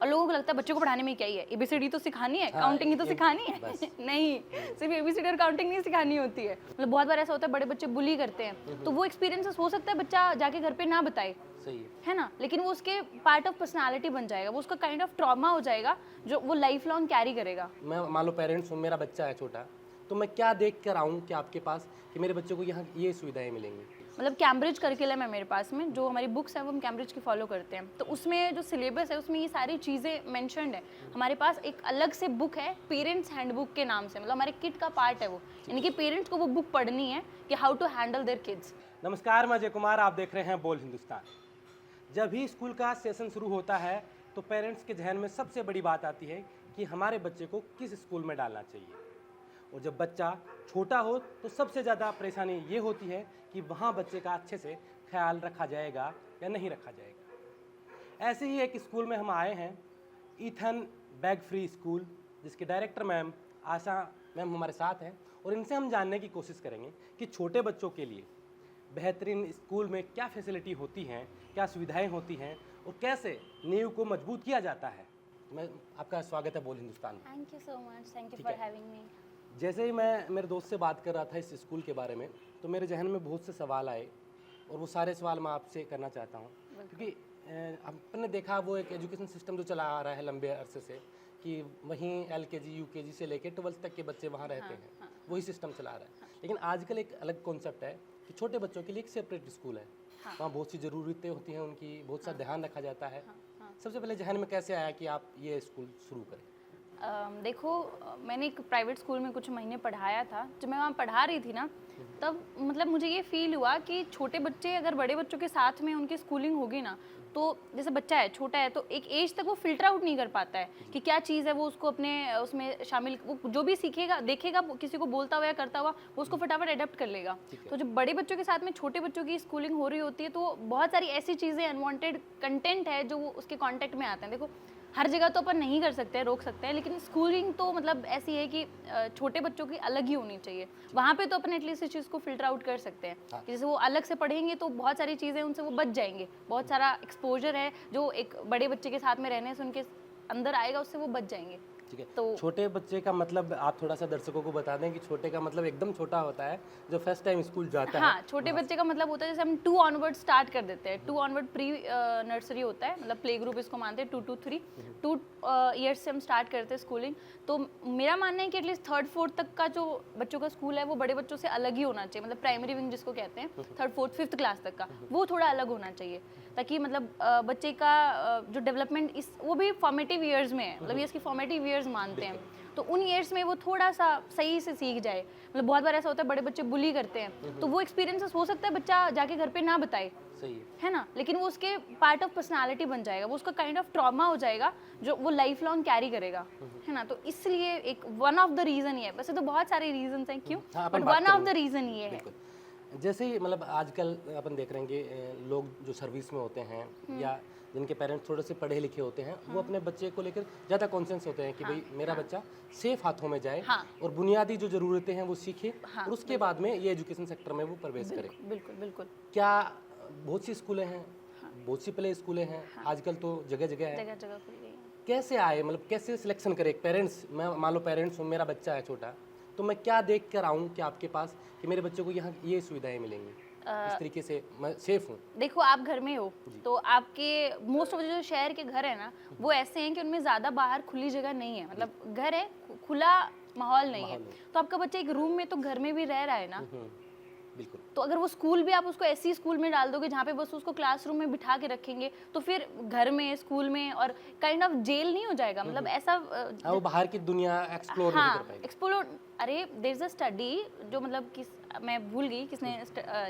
लोगों को लगता है बच्चों को पढ़ाने में क्या ही है, एबीसीडी तो सिखानी है, काउंटिंग ही तो सिखानी है नहीं, सिर्फ एबीसीडी और काउंटिंग नहीं सिखानी होती है। मतलब बहुत बार ऐसा होता है बड़े बच्चे बुली करते हैं, तो वो एक्सपीरियंसेस हो सकता है बच्चा जाके घर पे ना बताए, सही है ना, लेकिन वो उसके पार्ट ऑफ पर्सनालिटी बन जाएगा, वो उसका काइंड ऑफ ट्रॉमा हो जाएगा जो वो लाइफ लॉन्ग कैरी करेगा। मैं मान लो पेरेंट्स हूँ, मेरा बच्चा है छोटा, तो मैं क्या देख कर आऊँ कि आपके पास कि मेरे बच्चे को यहाँ ये सुविधाएं मिलेंगी? मतलब कैम्ब्रिज करिकुलम है मेरे पास में, जो हमारी बुक्स हैं वो हम कैम्ब्रिज की फॉलो करते हैं, तो उसमें जो सिलेबस है उसमें ये सारी चीज़ें मेंशन्ड है। हमारे पास एक अलग से बुक है पेरेंट्स हैंडबुक के नाम से, मतलब हमारे किट का पार्ट है वो, यानी कि पेरेंट्स को वो बुक पढ़नी है कि how to handle their kids. नमस्कार, मैं अजय कुमार, आप देख रहे हैं बोल हिंदुस्तान। जब भी स्कूल का सेशन शुरू होता है तो पेरेंट्स के जहन में सबसे बड़ी बात आती है कि हमारे बच्चे को किस स्कूल में डालना चाहिए। और जब बच्चा छोटा हो तो सबसे ज़्यादा परेशानी ये होती है कि वहाँ बच्चे का अच्छे से ख्याल रखा जाएगा या नहीं रखा जाएगा। ऐसे ही एक स्कूल में हम आए हैं, ईथन बैग फ्री स्कूल, जिसके डायरेक्टर मैम आशा मैम हमारे साथ हैं, और इनसे हम जानने की कोशिश करेंगे कि छोटे बच्चों के लिए बेहतरीन स्कूल में क्या फैसिलिटी होती हैं, क्या सुविधाएं होती हैं और कैसे नींव को मजबूत किया जाता है। मैं आपका स्वागत है बोल हिंदुस्तान में। Thank you so much, thank you ठीक फॉर है। Having me. जैसे ही मैं मेरे दोस्त से बात कर रहा था इस स्कूल के बारे में, तो मेरे जहन में बहुत से सवाल आए और वो सारे सवाल मैं आपसे करना चाहता हूँ, क्योंकि अपन ने देखा वो एक एजुकेशन सिस्टम जो चला आ रहा है लंबे अरसे से, कि वहीं LKG UKG से लेकर 12th तक के बच्चे वहाँ रहते हैं, वही सिस्टम चला रहा है। लेकिन आजकल एक अलग कॉन्सेप्ट है कि छोटे बच्चों के लिए एक सेपरेट स्कूल है, वहाँ बहुत सी ज़रूरतें होती हैं उनकी, बहुत सा ध्यान रखा जाता है। सबसे पहले जहन में कैसे आया कि आप ये स्कूल शुरू करें? देखो, मैंने एक प्राइवेट स्कूल में कुछ महीने पढ़ाया था। जब मैं वहाँ पढ़ा रही थी ना, तब मतलब मुझे ये फील हुआ कि छोटे बच्चे अगर बड़े बच्चों के साथ में उनकी स्कूलिंग होगी ना, तो जैसे बच्चा है, छोटा है, तो एक एज तक वो फिल्टर आउट नहीं कर पाता है कि क्या चीज़ है, वो उसको अपने उसमें शामिल, वो जो भी सीखेगा, देखेगा किसी को बोलता हुआ या करता हुआ, वो उसको फटाफट अडेप्ट कर लेगा। तो जब बड़े बच्चों के साथ में छोटे बच्चों की स्कूलिंग हो रही होती है, तो बहुत सारी ऐसी चीज़ें, अनवांटेड कंटेंट है जो वो उसके कॉन्टेक्ट में आते हैं। देखो, हर जगह तो अपन नहीं कर सकते हैं, रोक सकते हैं, लेकिन स्कूलिंग तो मतलब ऐसी है कि छोटे बच्चों की अलग ही होनी चाहिए। वहाँ पे तो अपन एटलीस्ट इस चीज़ को फिल्टर आउट कर सकते हैं कि जैसे वो अलग से पढ़ेंगे तो बहुत सारी चीज़ें उनसे वो बच जाएंगे, बहुत सारा एक्सपोजर है जो एक बड़े बच्चे के साथ में रहने से उनके अंदर आएगा, उससे वो बच जाएंगे। ठीक है। तो छोटे बच्चे का मतलब आप थोड़ा सा दर्शकों को बता दें कि छोटे का मतलब एकदम छोटा होता है जो फर्स्ट टाइम स्कूल जाता है। हाँ, छोटे बच्चे का मतलब होता है जैसे हम 2 ऑनवर्ड स्टार्ट कर देते हैं। 2 ऑनवर्ड प्री नर्सरी होता है, मतलब प्ले ग्रुप इसको मानते हैं, 2 to 3, 2 ईयर्स से हम स्टार्ट करते हैं स्कूलिंग। तो मेरा मानना है कि एटलीस्ट 3rd 4th तक का जो बच्चों का स्कूल है वो बड़े बच्चों से अलग ही होना चाहिए, मतलब प्राइमरी विंग जिसको कहते हैं, 3rd 4th 5th क्लास तक का वो थोड़ा अलग होना चाहिए, ताकि मतलब बच्चे का जो डेवलपमेंट इस वो भी फॉर्मेटिव ईयर्स में है, मतलब ये इसकी फॉर्मेटिव ईयर्स मानते हैं, तो उन ईयर्स में वो थोड़ा सा सही से सीख जाए। मतलब बहुत बार ऐसा होता है बड़े बच्चे बुली करते हैं, तो वो एक्सपीरियंसेस हो सकता है बच्चा जाके घर पे ना बताए, सही है ना, लेकिन वो उसके पार्ट ऑफ पर्सनालिटी बन जाएगा, वो उसका काइंड ऑफ ट्रॉमा हो जाएगा जो वो लाइफ लॉन्ग कैरी करेगा, है ना। तो इसलिए एक वन ऑफ द रीजन ये है, वैसे तो बहुत सारे रीजन हैं क्यों, but one of the reason ये है। जैसे ही मतलब आजकल अपन देख रहे हैं कि लोग जो सर्विस में होते हैं या जिनके पेरेंट्स थोड़े से पढ़े लिखे होते हैं, वो अपने बच्चे को लेकर ज़्यादा कॉन्शियस होते हैं कि भाई मेरा बच्चा सेफ हाथों में जाए और बुनियादी जो ज़रूरतें हैं वो सीखे और उसके बाद में ये एजुकेशन सेक्टर में वो प्रवेश करे। बिल्कुल बिल्कुल। क्या बहुत सी स्कूलें हैं, बहुत सी प्ले स्कूलें हैं, आजकल तो जगह जगह है, जगह जगह खुल गई है। कैसे आए, मतलब कैसे सिलेक्शन करे एक पेरेंट्स? मैं मान लो पेरेंट्स हूँ, मेरा बच्चा है छोटा, तो मैं क्या देख कर आऊँ कि आपके पास कि मेरे बच्चे को यहाँ ये सुविधाएं मिलेंगी, इस तरीके से मैं सेफ हूँ? देखो, आप घर में हो तो आपके मोस्ट ऑफ जो शहर के घर है ना, वो ऐसे हैं कि उनमें ज़्यादा बाहर खुली जगह नहीं है, मतलब घर है, खुला माहौल नहीं है, तो आपका बच्चा एक रूम में तो घर में भी रह रहा है ना। बिल्कुल। तो अगर वो स्कूल भी आप उसको ऐसी स्कूल में डाल दोगे जहाँ पे बस उसको क्लासरूम में बिठा के रखेंगे, तो फिर घर में, स्कूल में, और काइंड ऑफ जेल नहीं हो जाएगा, मतलब ऐसा वो बाहर की दुनिया एक्सप्लोर नहीं कर पाएगी। एक्सप्लोर। अरे देयर इज अ स्टडी जो मतलब मैं भूल गई किसने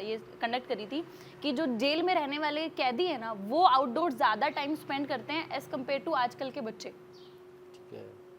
ये कंडक्ट करी थी, कि जो जेल में रहने वाले कैदी है ना, वो आउटडोर ज़्यादा टाइम स्पेंड करते हैं एज कम्पेयर टू आजकल के बच्चे।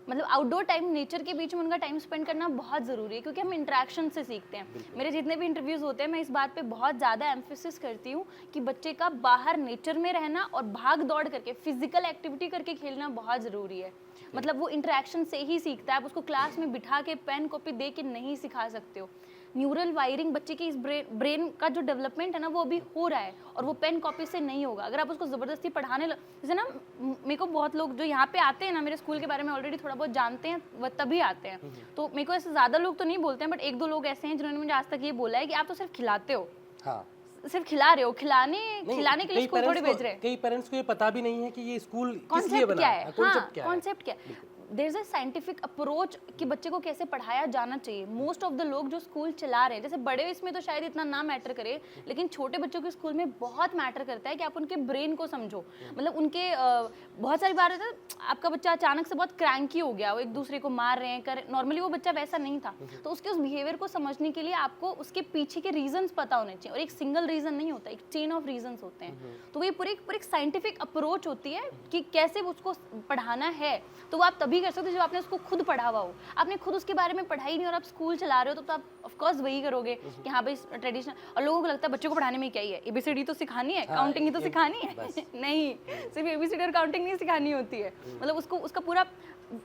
मतलब आउटडोर टाइम, नेचर के बीच में उनका टाइम स्पेंड करना बहुत ज़रूरी है, क्योंकि हम इंटरेक्शन से सीखते हैं। मेरे जितने भी इंटरव्यूज़ होते हैं, मैं इस बात पे बहुत ज़्यादा एम्फेसिस करती हूँ कि बच्चे का बाहर नेचर में रहना और भाग दौड़ करके, फिजिकल एक्टिविटी करके खेलना बहुत ज़रूरी है। मतलब वो इंटरेक्शन से ही सीखता है, आप उसको क्लास में बिठा के पेन कॉपी दे के नहीं सिखा सकते हो। न्यूरल वायरिंग बच्चे की इस ब्रेन का जो डेवलपमेंट है ना वो अभी हो रहा है, और वो पेन कॉपी से नहीं होगा। अगर आप उसको ज़बरदस्ती पढ़ाने जैसे ना, मेरे को बहुत लोग जो यहाँ पे आते हैं ना, मेरे स्कूल के बारे में ऑलरेडी थोड़ा बहुत जानते हैं, वह तभी आते हैं। तो मेरे को ऐसे ज़्यादा लोग तो नहीं बोलते हैं, बट एक दो लोग ऐसे हैं जिन्होंने मुझे आज तक ये बोला है कि आप तो सिर्फ खिलाते हो, हाँ, सिर्फ खिला रहे हो, खिलाने के लिए स्कूल थोड़ी भेज रहे हैं। कई पेरेंट्स को ये पता भी नहीं है कि ये स्कूल किस लिए कॉन्सेप्ट बना क्या है, है, कॉन्सेप्ट क्या है। कॉन्सेप्ट क्या है, there is a scientific approach कि बच्चे को कैसे पढ़ाया जाना चाहिए। मोस्ट ऑफ द लोग जो स्कूल चला रहे हैं, जैसे बड़े इसमें तो शायद इतना ना मैटर करे, लेकिन छोटे बच्चों के स्कूल में बहुत मैटर करता है कि आप उनके ब्रेन को समझो। मतलब उनके बहुत सारी बार होता है आपका बच्चा अचानक से बहुत क्रैंकी हो गया, वो एक दूसरे को मार रहे हैं, नॉर्मली वो बच्चा वैसा नहीं था, तो उसके उस बिहेवियर को समझने के लिए आपको उसके पीछे के रीजंस पता होने चाहिए, और एक सिंगल रीजन नहीं होता, एक चेन ऑफ रीजंस होते हैं। तो ये पूरी एक साइंटिफिक अप्रोच होती है कि कैसे उसको पढ़ाना है। तो वो आप तभी कर सकते हो जब आपने उसको खुद पढ़ा हुआ हो। आपने खुद उसके बारे में पढ़ाई नहीं और आप स्कूल चला रहे हो, तो आप ऑफ कोर्स वही करोगे कि हाँ भाई ट्रेडिशनल। और लोगों को लगता है बच्चों को पढ़ाने में क्या ही है, एबीसीडी तो सिखानी है, काउंटिंग ही तो सिखानी है। नहीं, सिर्फ एबीसीडी और काउंटिंग नहीं सिखानी होती है, मतलब उसको उसका पूरा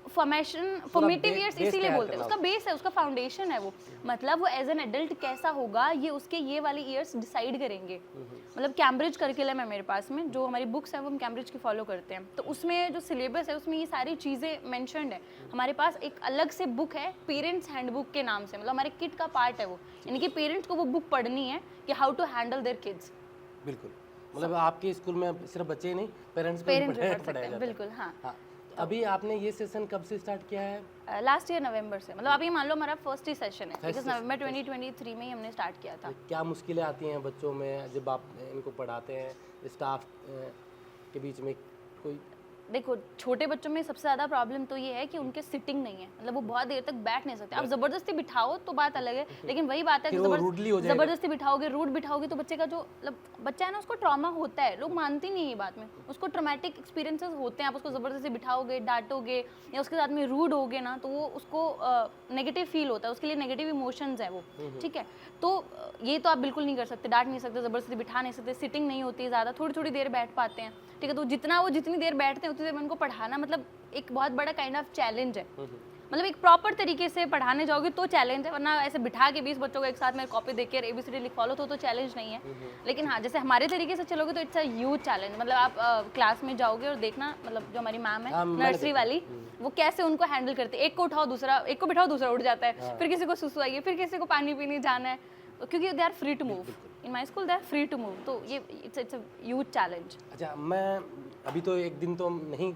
फॉर्मेटिव ईयर्स इसीलिए बोलते हैं, उसका बेस है, उसका फाउंडेशन है वो। मतलब वो एज एन एडल्ट कैसा होगा ये उसके ये वाले ईयर्स डिसाइड करेंगे। मतलब कैम्ब्रिज करिकुलम है मेरे पास में, जो हमारी बुक्स हैं वो हम कैम्ब्रिज की फॉलो करते हैं, तो उसमें जो सिलेबस है उसमें ये सारी चीज़ें मेंशन्ड है। हमारे पास एक अलग से बुक है पेरेंट्स हैंडबुक के नाम से, मतलब हमारे किट का पार्ट है वो, यानी कि पेरेंट्स को वो बुक पढ़नी है कि how to handle their kids. बिल्कुल, मतलब आपके स्कूल में सिर्फ बच्चे ही नहीं, पेरेंट्स भी पेरेंट्स भी पढ़ाया पढ़ सकते हैं, जाता है। बिल्कुल। हाँ, हाँ, तो अभी आपने ये सेशन कब से स्टार्ट किया है? लास्ट ईयर नवंबर से, मतलब अभी मान लो हमारा फर्स्ट ही सेशन है, बिकॉज नवंबर 2023 में ही हमने स्टार्ट किया था। क्या मुश्किलें आती हैं बच्चों में जब आप इनको पढ़ाते हैं, स्टाफ के बीच में कोई? देखो, छोटे बच्चों में सबसे ज़्यादा प्रॉब्लम तो ये है कि उनके सिटिंग नहीं है, मतलब वो बहुत देर तक बैठ नहीं सकते। आप ज़बरदस्ती बिठाओ तो बात अलग है, लेकिन वही बात है कि ज़बरदस्ती बिठाओगे, रूट बिठाओगे तो बच्चे का जो मतलब बच्चा है ना, उसको ट्रॉमा होता है। लोग मानते नहीं ये बात में, उसको ट्रॉमेटिक एक्सपीरियंसेस होते हैं। आप उसको ज़बरदस्ती बिठाओगे, डांटोगे या उसके साथ में रूड होगे ना, तो वो उसको नेगेटिव फील होता है, उसके लिए नेगेटिव इमोशंस है वो, ठीक है। तो ये तो आप बिल्कुल नहीं कर सकते, डांट नहीं सकते, ज़बरदस्ती बिठा नहीं सकते, सिटिंग नहीं होती ज़्यादा, थोड़ी थोड़ी देर बैठ पाते हैं, ठीक है। तो जितनी देर बैठते हैं उतनी देर में उनको पढ़ाना मतलब एक बहुत बड़ा काइंड ऑफ चैलेंज है। मतलब एक प्रॉपर तरीके से पढ़ाने जाओगे तो चैलेंज है, वरना ऐसे बिठा के 20 बच्चों को एक साथ में कॉपी देकर एबीसीडी लिख फॉलो तो चैलेंज नहीं है। लेकिन हाँ, जैसे हमारे तरीके से चलोगे तो इट्स अ ह्यूज चैलेंज। मतलब आप क्लास में जाओगे और देखना, मतलब जो हमारी मैम है नर्सरी वाली, वो कैसे उनको हैंडल करते हैं। एक को उठाओ, एक को बिठाओ, दूसरा उठ जाता है, फिर किसी को सुसु आइए, फिर किसी को पानी पीने जाना है, क्योंकि they are free to move. In my school they are free to move, तो ये इट्स अ ह्यूज चैलेंज। अच्छा, मैं अभी तो एक दिन तो नहीं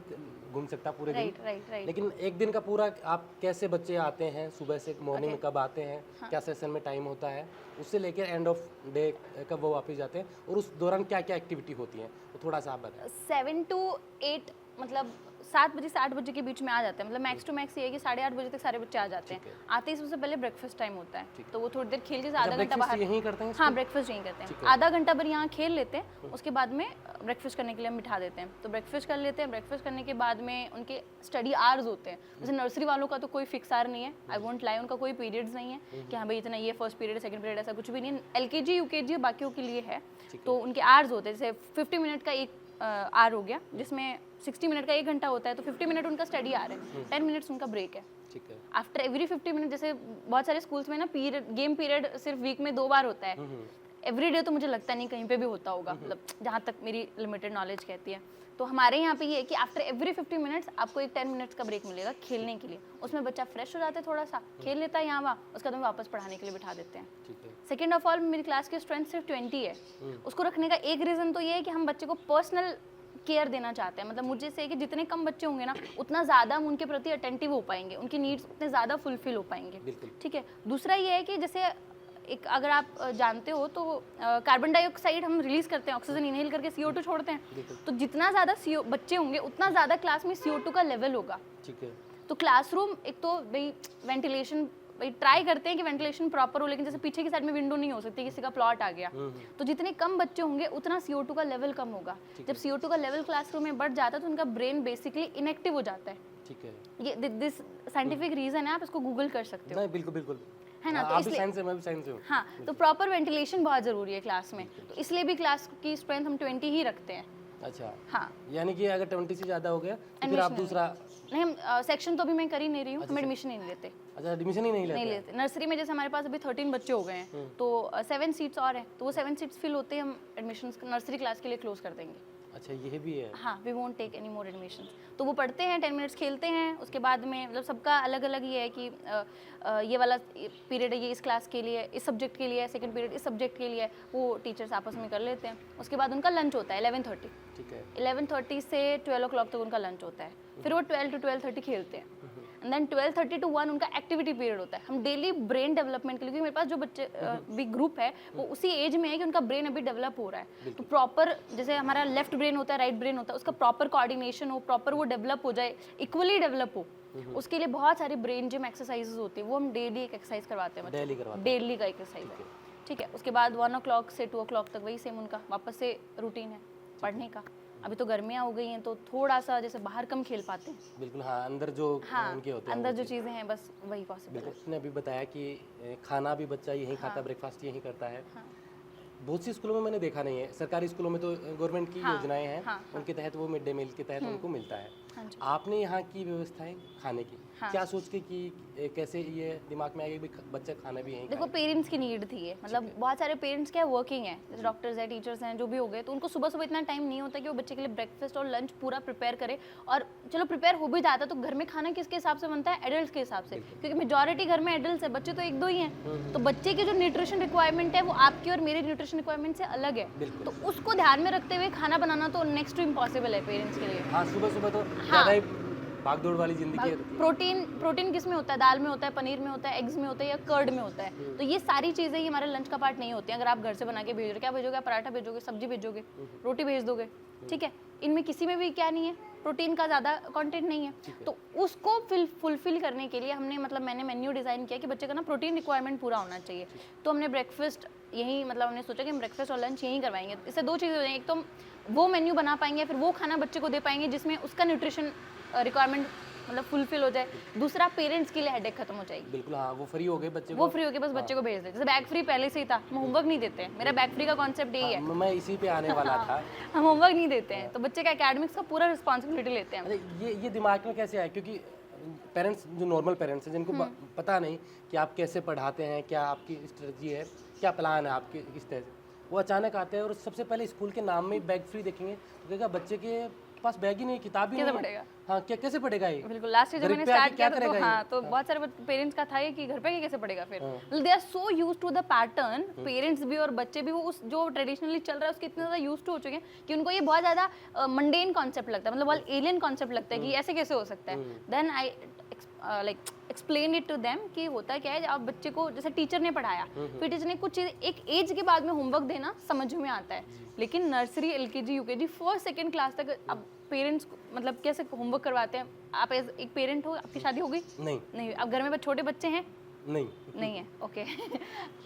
घूम सकता पूरे दिन, राइट। लेकिन एक दिन का पूरा आप कैसे बच्चे आते हैं, सुबह से मॉर्निंग में कब आते हैं, क्या सेशन में टाइम होता है, उससे लेकर एंड ऑफ डे कब वो वापस जाते हैं, और उस दौरान क्या क्या एक्टिविटी होती है, तो थोड़ा सा आप बताएं। 7 to 8, मतलब 7 बजे से 8 बजे के बीच में आ जाते हैं। मतलब मैक्स टू मैक्स ये है कि 8:30 बजे तक सारे बच्चे आ जाते हैं। आते ही सबसे पहले ब्रेकफास्ट टाइम होता है, तो वो थोड़ी देर खेल के आधा घंटा बाहर यहीं करते हैं। हाँ, ब्रेकफास्ट यहीं करते हैं, आधा घंटा भर यहाँ खेल लेते हैं, उसके बाद में ब्रेकफास्ट करने के लिए हम बिठा देते हैं। तो ब्रेकफास्ट कर लेते हैं, ब्रेकफास्ट करने के बाद में उनके स्टडी आवर्स होते हैं। जैसे नर्सरी वालों का तो कोई फिक्स आवर नहीं है, आई वोंट लाई, उनका कोई पीरियड्स नहीं है कि हाँ भाई इतना ये फर्स्ट पीरियड, सेकंड पीरियड, ऐसा कुछ भी नहीं है। LKG UKG बाकियों के लिए है, तो उनके आवर्स होते हैं। जैसे 50 मिनट का एक आवर हो गया, जिसमें 60 मिनट का 1 घंटा होता है, तो 50 मिनट उनका स्टडी आवर है, 10 मिनट्स उनका ब्रेक है। ठीक है। आफ्टर एवरी 50 मिनट, जैसे बहुत सारे स्कूल्स में ना गेम पीरियड सिर्फ वीक में 2 बार होता है, एवरी डे तो मुझे लगता नहीं कहीं पे भी होता होगा, मतलब जहाँ तक मेरी लिमिटेड नॉलेज कहती है। तो हमारे यहाँ पे ये है कि आफ्टर एवरी 50 मिनट्स आपको एक 10 मिनट्स का ब्रेक मिलेगा खेलने के लिए। उसमें बच्चा फ्रेश हो जाता है, थोड़ा सा खेल लेता है यहाँ वहाँ, उसके बाद हम वापस पढ़ाने के लिए बिठा देते हैं। सेकेंड ऑफ ऑल, मेरी क्लास की स्ट्रेंथ सिर्फ 20 है। उसको रखने का एक रीज़न तो ये है कि हम बच्चे को पर्सनल केयर देना चाहते हैं। मतलब मुझे से कि जितने कम बच्चे होंगे ना, उतना ज़्यादा हम उनके प्रति अटेंटिव हो पाएंगे, उनकी नीड्स उतने ज़्यादा फुलफिल हो पाएंगे, ठीक है। दूसरा ये है कि जैसे एक अगर आप जानते हो तो कार्बन डाइऑक्साइड हम रिलीज करते हैं, ऑक्सीजन इनहेल करके CO2 छोड़ते हैं, तो जितना ज़्यादा बच्चे होंगे उतना ज़्यादा क्लास में CO2 का लेवल होगा, ठीक है। तो क्लासरूम एक तो भाई वेंटिलेशन, भाई ट्राई करते हैं कि वेंटिलेशन प्रॉपर हो, लेकिन जैसे पीछे की साइड में विंडो नहीं हो सकती, किसी का प्लॉट आ गया, तो जितने कम बच्चे होंगे उतना CO2 का लेवल कम होगा। जब CO2 का लेवल क्लासरूम में बढ़ जाता है तो उनका ब्रेन बेसिकली इनएक्टिव हो जाता है, ठीक है। ये दिस साइंटिफिक रीजन है, आप इसको गूगल कर सकते हो। बिल्कुल बिल्कुल, है ना। तो इसलिए मैं भी साइंस से हूं। हाँ, तो प्रॉपर वेंटिलेशन बहुत ज़रूरी है क्लास में, तो इसलिए भी क्लास की स्ट्रेंथ हम 20 ही रखते हैं। अच्छा, हाँ, यानी कि अगर 20 से ज़्यादा हो गया तो फिर आप दूसरा नहीं, हम सेक्शन तो अभी मैं कर ही नहीं रही हूँ, हम एडमिशन ही नहीं लेते। अच्छा, एडमिशन ही नहीं नहीं लेते? लेते। नर्सरी में जैसे हमारे पास अभी 13 बच्चे हो गए हैं, तो 7 सीट्स और हैं, तो वो 7 सीट्स फिल होते हैं, हम एडमिशन नर्सरी क्लास के लिए क्लोज कर देंगे। अच्छा, ये भी है। हाँ, we won't take any more admission. तो वो पढ़ते हैं, 10 मिनट्स खेलते हैं, उसके बाद में मतलब सबका अलग अलग ये है कि ये वाला पीरियड है ये इस क्लास के लिए, इस सब्जेक्ट के लिए, सेकंड पीरियड इस सब्जेक्ट के लिए, वो टीचर्स आपस में कर लेते हैं। उसके बाद उनका लंच होता है 11:30। ठीक है। 11:30 से 12 o'clock तक उनका लंच होता है, फिर वो 12 to 12:30 खेलते हैं, एंड देन 12:30 to 1 उनका एक्टिविटी पीरियड होता है। हम डेली ब्रेन डेवलपमेंट के लिए, क्योंकि मेरे पास जो बच्चे भी ग्रुप है वो उसी एज में है कि उनका ब्रेन अभी डेवलप हो रहा है, तो प्रॉपर जैसे हमारा लेफ्ट ब्रेन होता है, राइट ब्रेन होता है, उसका प्रॉपर कोऑर्डिनेशन हो, प्रॉपर वो डेवलप हो जाए, इक्वली डेवलप हो, उसके लिए बहुत सारी ब्रेन जिम एक्सरसाइजेज होती है, वो हम डेली एक एक्सरसाइज करवाते हैं, डेली करवाते डेली का एक्सरसाइज है। ठीक है, उसके बाद 1 o'clock से 2 o'clock तक वही सेम उनका वापस से रूटीन है पढ़ने का। अभी तो गर्मियाँ हो गई हैं तो थोड़ा सा जैसे बाहर कम खेल पाते हैं। बिल्कुल, हाँ, अंदर जो हाँ, उनके होते हैं अंदर जो चीज़ें हैं बस वही पॉसिबल है। बिल्कुल। उसने अभी बताया कि खाना भी बच्चा यहीं खाता, ब्रेकफास्ट यहीं करता है। हाँ। बहुत सी स्कूलों में मैंने देखा नहीं है, सरकारी स्कूलों में तो गवर्नमेंट की योजनाएं हैं, हाँ, उनके तहत वो मिड डे मील के तहत उनको मिलता है। हाँ जी। आपने यहाँ की व्यवस्थाएं खाने की हाँ। क्या सोच के कि कैसे ये दिमाग में आया कि बच्चा खाना भी यहीं देखो, पेरेंट्स की नीड थी ये, मतलब बहुत सारे पेरेंट्स क्या वर्किंग हैं, जैसे डॉक्टर्स हैं, टीचर्स हैं, जो भी हो गए, तो उनको सुबह सुबह इतना टाइम नहीं होता कि वो बच्चे के लिए ब्रेकफास्ट और लंच पूरा प्रिपेयर करे। और चलो प्रिपेयर हो भी जाता तो घर में खाना किसके हिसाब से बनता है? एडल्ट के हिसाब से, क्योंकि मेजॉरिटी घर में एडल्ट है, बच्चे तो 1-2 ही हैं। तो बच्चे की जो न्यूट्रिशन रिक्वायरमेंट है वो आपकी और मेरी न्यूट्रिशन रिक्वायरमेंट से अलग है, तो उसको ध्यान में रखते हुए खाना बनाना तो नेक्स्ट टू इम्पॉसिबल है पेरेंट्स के लिए। हाँ, सुबह सुबह तो ज़्यादा ही भागदौड़ वाली जिंदगी है। प्रोटीन किस में होता है? दाल में होता है, पनीर में होता है, एग्स में होता है या कर्ड में होता है। तो ये सारी चीज़ें ही हमारे लंच का पार्ट नहीं होती हैं। अगर आप घर से बना के भेज रहे हो, क्या भेजोगे? पराठा भेजोगे, सब्जी भेजोगे, रोटी भेज दोगे, ठीक है, इनमें किसी में भी क्या नहीं है, प्रोटीन का ज़्यादा कंटेंट नहीं है। तो उसको फुलफिल करने के लिए हमने मतलब मैंने मेन्यू डिज़ाइन किया कि बच्चे का ना प्रोटीन रिक्वायरमेंट पूरा होना चाहिए। तो हमने ब्रेकफास्ट यही मतलब हमने सोचा कि हम ब्रेकफास्ट और लंच यहीं करवाएंगे। इससे 2 चीज़ें हो जाएंगी, एक तो हम वो मेन्यू बना पाएंगे, फिर वो खाना बच्चे को दे पाएंगे जिसमें उसका न्यूट्रिशन रिक्वायरमेंट मतलब फुलफिल हो जाए। दूसरा, पेरेंट्स के लिए हेडेक खत्म हो जाएगी। बिल्कुल, हाँ, वो फ्री हो गए बच्चे वो फ्री हो गए, बस बच्चे को भेज दे। जैसे बैग फ्री पहले से ही था, हम होमवर्क नहीं देते हैं, मेरा बैग फ्री का कॉन्सेप्ट यही है। मैं इसी पे आने वाला था। हम होमवर्क नहीं देते हैं, तो बच्चे का एकेडमिक्स का पूरा रिस्पॉन्सिबिलिटी लेते हैं। अरे ये दिमाग में कैसे आया? क्योंकि पेरेंट्स जो नॉर्मल पेरेंट्स हैं जिनको पता नहीं कि आप कैसे पढ़ाते हैं, क्या आपकी स्ट्रेटजी है, क्या प्लान है आपके किस तरह से, वो अचानक आते हैं और सबसे पहले स्कूल के नाम में बैग फ्री देखेंगे तो कहेगा बच्चे के पास बैग ही नहीं, किताब ही नहीं पढ़ेगा? हाँ, क्या कैसे पढ़ेगा ये? बिल्कुल, लास्ट ईयर जब मैंने स्टार्ट किया था तो ये? हाँ, तो बहुत सारे पेरेंट्स का था ये कि घर पे ही कैसे पढ़ेगा फिर। They are so used to the pattern, parents भी और बच्चे भी, वो उस जो ट्रेडिशनली चल रहा है उसके इतने ज़्यादा यूज्ड टू हो चुके हैं कि उनको ये बहुत ज़्यादा मंडेन कॉन्सेप्ट लगता है, मतलब बहुत एलियन कॉन्सेप्ट लगता है कि ऐसे कैसे हो सकता है। Then I like explain it to them कि होता क्या है, आप बच्चे को जैसे टीचर ने पढ़ाया, फिर टीचर ने कुछ चीज़ एक एज के बाद में होमवर्क देना समझ में आता है, लेकिन nursery, LKG, UKG, 1st 2nd class तक अब पेरेंट्स मतलब कैसे होमवर्क करवाते हैं? आप एक पेरेंट हो, आपकी शादी हो गई? नहीं। अब घर में छोटे बच्चे हैं? नहीं है, ओके।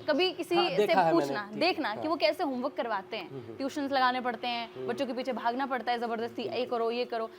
कभी किसी से पूछना, देखना कि वो कैसे होमवर्क करवाते हैं। ट्यूशंस लगाने पड़ते हैं, बच्चों के पीछे भागना पड़ता है ज़बरदस्ती, ये करो ये करो।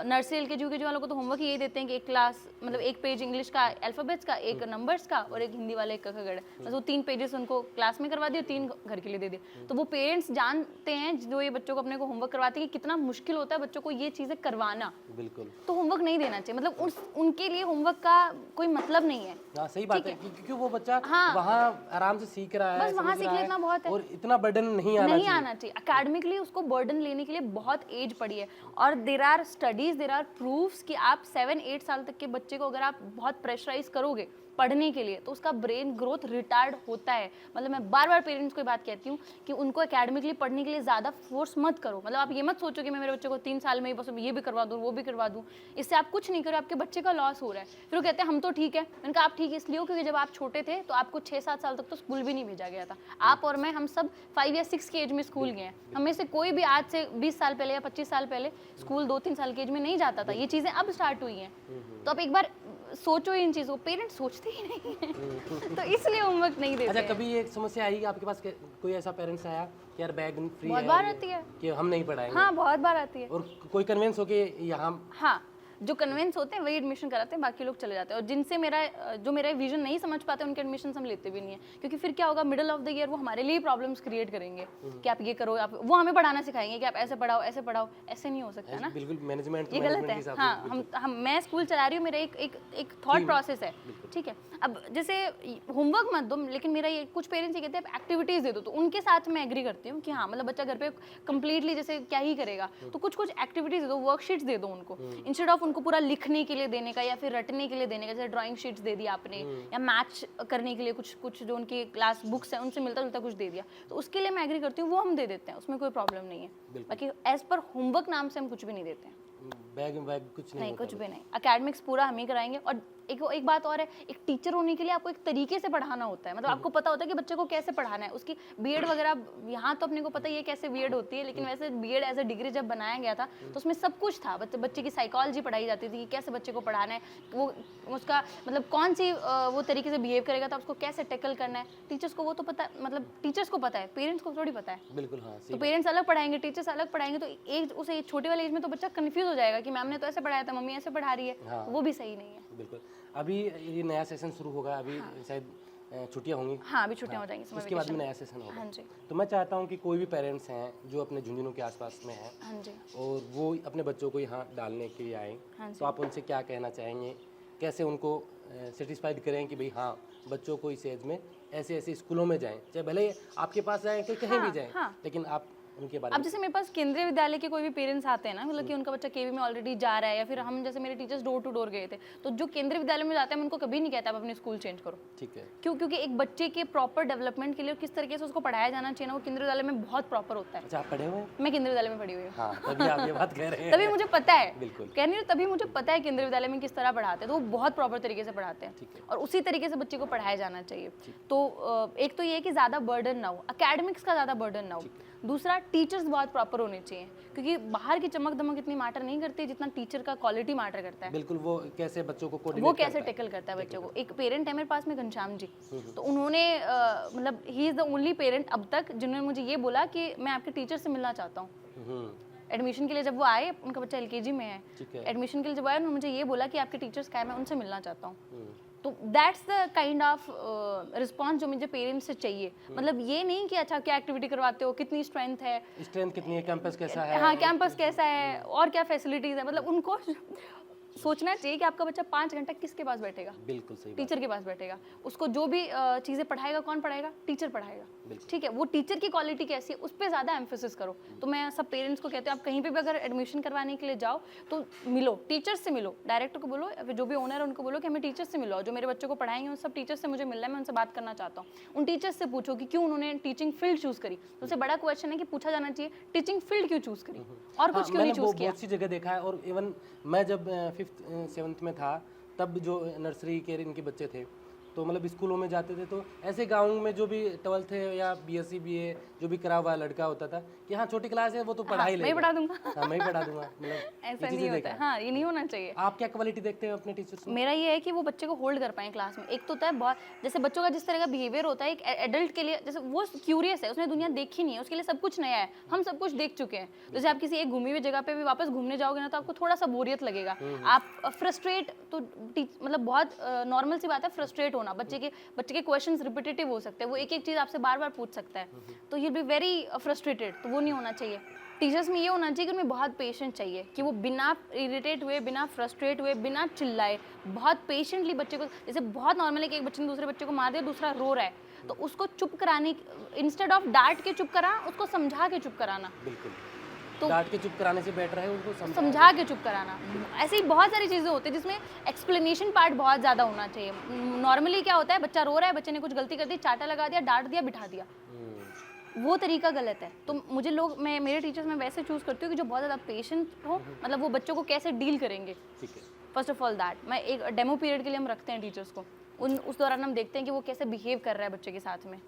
नर्सरी, LKG, UKG वालों को तो होमवर्क यही देते हैं कि एक क्लास मतलब 1 पेज इंग्लिश का अल्फ़ाबेट्स का, एक नंबर्स का और एक हिंदी वाले का खगड़, बस वो 3 पेजेस उनको क्लास में करवा दिए, 3 घर के लिए दे दिए। तो वो पेरेंट्स जानते हैं जो ये बच्चों को अपने को होमवर्क करवाते हैं कि कितना मुश्किल होता है बच्चों को ये चीज़ें करवाना। बिल्कुल, तो होमवर्क नहीं देना चाहिए, मतलब उनके लिए होमवर्क का कोई मतलब नहीं है। हाँ, सही बात है, क्योंकि वो बच्चा वहाँ आराम से सीख रहा है, बस वहाँ सीख लेना बहुत है, और इतना बर्डन नहीं आना चाहिए। एकेडमिकली उसको बर्डन लेने के लिए बहुत एज पड़ी है। और there are studies, there are proofs कि आप 7-8 साल तक के बच्चे को अगर आप बहुत प्रेशराइज करोगे पढ़ने के लिए तो उसका ब्रेन ग्रोथ रिटार्ड होता है। मतलब मैं बार बार पेरेंट्स को ये बात कहती हूँ कि उनको एकेडमिकली पढ़ने के लिए ज़्यादा फोर्स मत करो। मतलब आप ये मत सोचो कि मैं मेरे बच्चे को 3 साल में ही बस ये भी करवा दूँ वो भी करवा दूँ, इससे आप कुछ नहीं करो, आपके बच्चे का लॉस हो रहा है। फिर वो कहते हैं हम तो ठीक है। मैंने कहा आप ठीक इसलिए हो क्योंकि जब आप छोटे थे तो आपको 6-7 साल तक तो स्कूल भी नहीं भेजा गया था। आप और मैं, हम सब 5 या 6 की एज में स्कूल गए हैं। हमें से कोई भी आज से 20 साल पहले या 25 साल पहले स्कूल 2-3 साल की एज में नहीं जाता था। ये चीज़ें अब स्टार्ट हुई हैं। तो आप एक बार सोचो इन चीज़ों, पेरेंट्स सोचते ही नहीं है तो इसलिए होमवर्क नहीं देते। अच्छा, कभी एक समस्या आई आपके पास कोई ऐसा पेरेंट्स आया कि यार बैग फ्री बहुत बार आती है कि हम नहीं पढ़ाएंगे? हाँ, बहुत बार आती है। और कोई कन्विंस हो के यहाँ? हाँ, जो कन्विंस होते हैं वही एडमिशन कराते हैं, बाकी लोग चले जाते हैं। और जिनसे जो मेरा विजन नहीं समझ पाते उनके एडमिशन हम लेते भी नहीं है, क्योंकि फिर क्या होगा, मिडिल ऑफ द ईयर वो हमारे लिए प्रॉब्लम्स क्रिएट करेंगे कि आप ये करो, आप वो हमें पढ़ाना सिखाएंगे कि आप ऐसे पढ़ाओ ऐसे पढ़ाओ। ऐसे नहीं हो सकता ना, बिल्कुल मैनेजमेंट ये गलत है। हाँ, हम मैं स्कूल चला रही हूँ, मेरा एक थॉट प्रोसेस है, ठीक है। अब जैसे होमवर्क मत दो, लेकिन मेरा ये कुछ पेरेंट्स ये कहते हैं एक्टिविटीज दे दो, तो उनके साथ मैं एग्री करती हूँ कि हाँ मतलब बच्चा घर पे कंप्लीटली जैसे क्या ही करेगा, तो कुछ कुछ एक्टिविटीज दे दो, वर्कशीट्स दे दो उनको, इंस्टेड ऑफ उनको पूरा लिखने के लिए देने का या फिर रटने के लिए देने का। जैसे ड्राइंग शीट्स दे दिया आपने, या मैच करने के लिए कुछ जो उनकी क्लास बुक्स है उनसे मिलता जुलता कुछ दे दिया, तो उसके लिए मैं एग्री करती हूँ, वो हम दे देते हैं, उसमें कोई प्रॉब्लम नहीं है। बाकी एज पर होमवर्क नाम से हम कुछ भी नहीं देते हैं, बैग कुछ नहीं, कुछ भी नहीं। एकेडमिक्स पूरा हम ही कराएंगे। और एक बात और है, एक टीचर होने के लिए आपको एक तरीके से पढ़ाना होता है, मतलब आपको पता होता है कि बच्चे को कैसे पढ़ाना है। उसकी बीएड वगैरह यहाँ तो अपने को पता ही है कैसे बीएड होती है, लेकिन वैसे बीएड एज अ डिग्री जब बनाया गया था तो उसमें सब कुछ था। बच्चे की साइकोलॉजी पढ़ाई जाती थी कि कैसे बच्चे को पढ़ाना है, वो उसका मतलब कौन सी वो तरीके से बिहेव करेगा तो उसको कैसे टैकल करना है। टीचर्स को वो तो पता, मतलब टीचर्स को पता है, पेरेंट्स को थोड़ी पता है। बिल्कुल हाँ, तो पेरेंट्स अलग पढ़ाएंगे, टीचर्स अलग पढ़ाएंगे, तो एक उसे छोटे वाले एज में तो बच्चा कंफ्यूज हो जाएगा कि मैम ने तो ऐसे पढ़ाया था, मम्मी ऐसे पढ़ा रही है। हाँ। वो भी सही नहीं है। बिल्कुल। अभी ये नया सेशन शुरू होगा, अभी शायद छुट्टियां होंगी। हाँ, अभी छुट्टियां हो जाएंगी, उसके बाद में नया सेशन होगा। हाँ जी। तो मैं चाहता हूँ कि कोई भी पेरेंट्स हैं जो अपने झुंझुनू के आसपास में हैं, हाँ जी, और वो अपने बच्चों को यहाँ डालने के लिए आए, हाँ जी। तो आप उनसे क्या कहना चाहेंगे, कैसे उनको सेटिस्फाइड करें कि भाई हाँ बच्चों को इस एज में ऐसे ऐसे स्कूलों में जाएं, चाहे भले ही आपके पास जाएं कि कहीं भी जाएं, हाँ। लेकिन आप उनके बारे अब में। जैसे मेरे पास केंद्रीय विद्यालय के कोई भी पेरेंट्स आते हैं ना, मतलब कि उनका बच्चा केवी में ऑलरेडी जा रहा है, या फिर हम जैसे मेरे टीचर्स डोर टू डोर गए थे, तो जो केंद्रीय विद्यालय में जाते हैं मैं उनको कभी नहीं कहता आप अपनी स्कूल चेंज करो। ठीक है। क्यों? क्योंकि एक बच्चे के प्रॉपर डेवलपमेंट के लिए किस तरीके से उसको पढ़ाया जाना चाहिए ना, वो केंद्रीय विद्यालय में बहुत प्रॉपर होता है। अच्छा, आप पढ़े हुए हैं? मैं केंद्रीय विद्यालय में पढ़ी हुई हूँ। हाँ, तभी आप ये बात कह रहे हैं। तभी मुझे पता है, बिल्कुल। कह नहीं, तभी मुझे पता है केंद्रीय विद्यालय में किस तरह पढ़ाते हैं, तो वो बहुत प्रॉपर तरीके से पढ़ाते हैं, ठीक है। और उसी तरीके से बच्चे को पढ़ाया जाना चाहिए। तो एक तो ये है कि ज़्यादा बर्डन ना हो, एकेडमिक्स का ज़्यादा बर्डन ना हो। दूसरा, टीचर्स बहुत प्रॉपर होने चाहिए, क्योंकि बाहर की चमक दमक इतनी मैटर नहीं करती जितना टीचर का क्वालिटी मैटर करता है। बिल्कुल, वो कैसे बच्चों को वो कैसे टैकल करता है बच्चों को। एक पेरेंट है मेरे पास में, घनश्याम जी, तो उन्होंने मतलब he is the only parent अब तक जिन्होंने मुझे ये बोला कि मैं आपके टीचर से मिलना चाहता हूँ। एडमिशन के लिए जब वो आए, उनका बच्चा एलकेजी में है, एडमिशन के लिए जब आए उन्होंने मुझे ये बोला कि आपके टीचर्स क्या है, मैं उनसे मिलना चाहता हूँ। तो that's the kind of response जो मुझे पेरेंट्स से चाहिए। मतलब ये नहीं कि अच्छा क्या एक्टिविटी करवाते हो, कितनी स्ट्रेंथ है, कितनी है, कैंपस कैसा है, हाँ कैंपस कैसा है, और क्या फैसिलिटीज है। मतलब उनको सोचना चाहिए कि आपका बच्चा 5 घंटा किसके पास बैठेगा। बिल्कुल सही, टीचर के पास बैठेगा। उसको जो भी चीज़ें पढ़ाएगा, कौन पढ़ाएगा? टीचर पढ़ाएगा। ठीक है, वो टीचर की क्वालिटी कैसी है उस पर ज़्यादा एम्फेसिस करो। तो मैं सब पेरेंट्स को कहती हूँ, आप कहीं पे भी अगर एडमिशन करवाने के लिए जाओ तो मिलो, टीचर से मिलो, डायरेक्टर को बोलो, जो भी ओनर है उनको बोलो कि हमें टीचर से मिलो, जो मेरे बच्चों को पढ़ाएंगे उन सब टीचर से मुझे मिलना है, मैं उनसे बात करना चाहता हूँ। उन टीचर्स से पूछो कि क्यों उन्होंने टीचिंग फील्ड चूज़ करी। सबसे बड़ा क्वेश्चन है कि पूछा जाना चाहिए टीचिंग फील्ड क्यों चूज़ करी, और कुछ क्यों नहीं चूज़ किया। बहुत सी जगह देखा है, और इवन मैं जब 5th 7th में था तब जो नर्सरी के इनके बच्चे थे, तो मतलब स्कूलों में जाते थे, तो ऐसे गाँव में जो भी 12th है या BSc BA जो भी करा हुआ लड़का होता था कि हाँ छोटी क्लास है वो तो पढ़ा ही लेगा, मैं पढ़ा दूंगा। हाँ मैं ही पढ़ा दूंगा। मतलब ऐसा नहीं होता है, हाँ ये नहीं होना चाहिए। आप क्या क्वालिटी देखते हैं अपने टीचर्स में? मेरा ये है कि वो बच्चे को होल्ड कर पाए क्लास में। एक तो होता है बहुत, जैसे बच्चों का जिस तरह का बिहेवियर होता है एक एडल्ट के लिए, जैसे वो क्यूरियस है, उसने दुनिया देखी नहीं है, उसके लिए सब कुछ नया है, हम सब कुछ देख चुके हैं। जैसे आप किसी एक घूमी हुई जगह पे भी वापस घूमने जाओगे ना, तो आपको थोड़ा सा बोरियत लगेगा, आप फ्रस्ट्रेट, तो मतलब बहुत नॉर्मल सी बात है फ्रस्ट्रेट होना। बच्चे के क्वेश्चंस रिपीटेटिव हो सकते हैं, वो एक एक चीज़ आपसे बार बार पूछ सकता है, तो यू बी वेरी फ्रस्ट्रेटेड, तो वो नहीं होना चाहिए। टीचर्स में ये होना चाहिए कि उनमें बहुत पेशेंस चाहिए, कि वो बिना इरिटेट हुए, बिना फ्रस्ट्रेट हुए, बिना चिल्लाए, बहुत पेशेंटली बच्चे को, जैसे बहुत नॉर्मल है कि एक बच्चे ने दूसरे बच्चे को मार दिया, दूसरा रो रहा है, तो उसको चुप कराने, इंस्टेड ऑफ डांट के चुप करा, उसको समझा के चुप कराना। बिल्कुल, तो डांट के चुप कराने से बेटर है उनको समझा के चुप कराना। ऐसे ही बहुत सारी चीज़ें होती है जिसमें एक्सप्लेनेशन पार्ट बहुत ज़्यादा होना चाहिए। नॉर्मली क्या होता है, बच्चा रो रहा है, बच्चे ने कुछ गलती कर दी, चाटा लगा दिया, डांट दिया, बिठा दिया, वो तरीका गलत है। तो मुझे मैं मेरे टीचर्स में वैसे चूज़ करती हूँ कि जो बहुत ज़्यादा पेशेंट हो, मतलब वो बच्चों को कैसे डील करेंगे। ठीक है। फर्स्ट ऑफ ऑल दैट, मैं एक डेमो पीरियड के लिए हम रखते हैं टीचर्स को, उस दौरान हम देखते हैं कि वो कैसे बिहेव कर रहा है बच्चे के साथ में।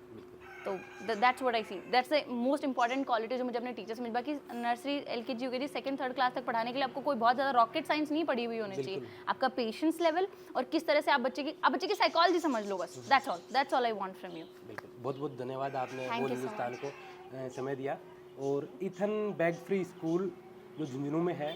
तो that's what I see, that's the most important quality जो मुझे अपने टीचर्स में। बाकी nursery LKG UKG 2nd 3rd class तक पढ़ाने के लिए आपको कोई बहुत ज़्यादा रॉकेट साइंस नहीं पढ़ी हुई होनी चाहिए। आपका पेशेंस लेवल और किस तरह से आप बच्चे की साइकोलॉजी समझ लो, बस that's all I want from you. बिल्कुल, बहुत बहुत धन्यवाद, आपने बोल हिंदुस्तान को समय दिया। और ईथन बैग फ्री स्कूल जो झुंझुनू में है,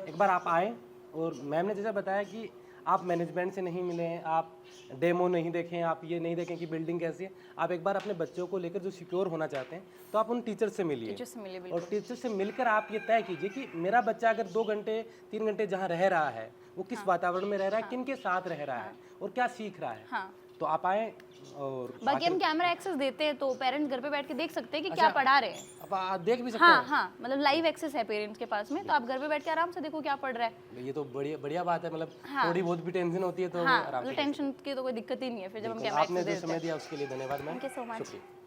एक बार आप आए और मैम ने जैसा बताया कि आप मैनेजमेंट से नहीं मिले हैं, आप डेमो नहीं देखें, आप ये नहीं देखें कि बिल्डिंग कैसी है, आप एक बार अपने बच्चों को लेकर जो सिक्योर होना चाहते हैं तो आप उन टीचर से मिलिए। टीचर से मिले और बिल्कुल। टीचर से मिलकर आप ये तय कीजिए कि मेरा बच्चा अगर 2 घंटे 3 घंटे जहाँ रह रहा है वो किस वातावरण में रह रहा है, किन के साथ रह रहा है और क्या सीख रहा है। हाँ। तो आप आए और बाकी हम कैमरा एक्सेस देते हैं तो पेरेंट्स घर पे बैठ के देख सकते हैं कि क्या पढ़ा रहे हैं। आप देख भी सकते हाँ हैं। हाँ, मतलब लाइव एक्सेस है पेरेंट्स के पास में, तो आप घर पे बैठ के आराम से देखो क्या पढ़ रहा है। ये तो बढ़िया बढ़िया बात है, मतलब हाँ। थोड़ी बहुत भी टेंशन होती है तो हाँ, आराम मतलब से। टेंशन की तो कोई दिक्कत ही नहीं है फिर जब हम बिल्कुल, कैमरा आपने एक्सेस जो देते समय हैं। दिया उसके लिए धन्यवाद ma'am. Thank you so much. शुक्रिया।